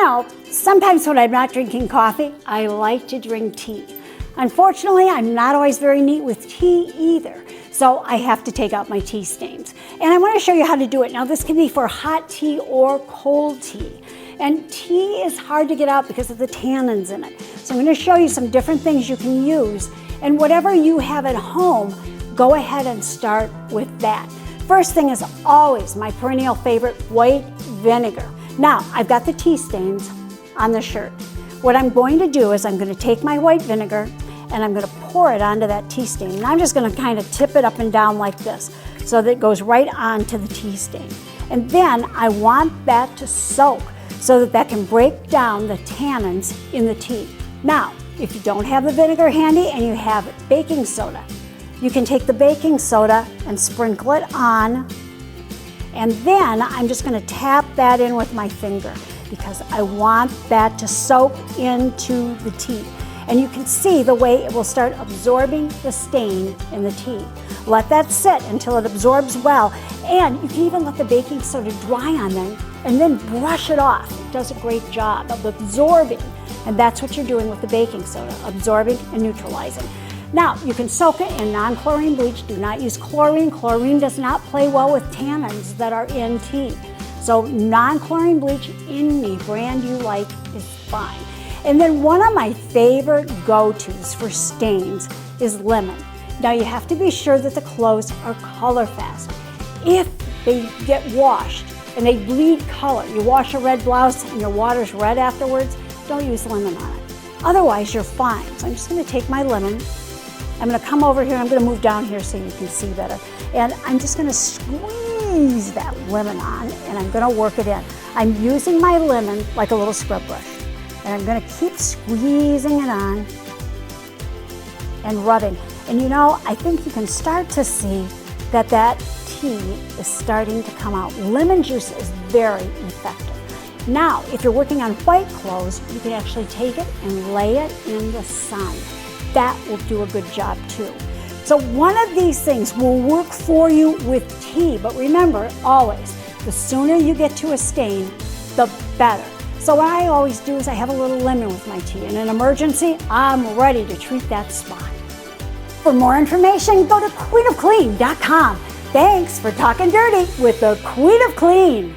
know, sometimes when I'm not drinking coffee, I like to drink tea. Unfortunately, I'm not always very neat with tea either, so I have to take out my tea stains. And I want to show you how to do it. Now, this can be for hot tea or cold tea. And tea is hard to get out because of the tannins in it. So I'm going to show you some different things you can use. And whatever you have at home, go ahead and start with that. First thing is always my perennial favorite, white vinegar. Now, I've got the tea stains on the shirt. What I'm going to do is I'm going to take my white vinegar and I'm going to pour it onto that tea stain. And I'm just going to kind of tip it up and down like this so that it goes right onto the tea stain. And then I want that to soak so that that can break down the tannins in the tea. Now, if you don't have the vinegar handy and you have baking soda, you can take the baking soda and sprinkle it on, and then I'm just going to tap that in with my finger because I want that to soak into the tea. And you can see the way it will start absorbing the stain in the tea. Let that sit until it absorbs well, and you can even let the baking soda dry on them and then brush it off. It does a great job of absorbing, and that's what you're doing with the baking soda, absorbing and neutralizing. Now, you can soak it in non-chlorine bleach. Do not use chlorine. Chlorine does not play well with tannins that are in tea. So non-chlorine bleach, any brand you like is fine. And then one of my favorite go-tos for stains is lemon. Now, you have to be sure that the clothes are color fast. If they get washed and they bleed color, you wash a red blouse and your water's red afterwards, don't use lemon on it. Otherwise, you're fine. So I'm just going to take my lemon. I'm going to come over here. I'm going to move down here so you can see better. And I'm just going to squeeze that lemon on, and I'm going to work it in. I'm using my lemon like a little scrub brush. And I'm going to keep squeezing it on and rubbing. And you know, I think you can start to see that that tea is starting to come out. Lemon juice is very effective. Now, if you're working on white clothes, you can actually take it and lay it in the sun. That will do a good job too. So one of these things will work for you with tea, but remember, always, the sooner you get to a stain, the better. So what I always do is I have a little lemon with my tea. In an emergency, I'm ready to treat that spot. For more information, go to queenofclean.com. Thanks for talking dirty with the Queen of Clean.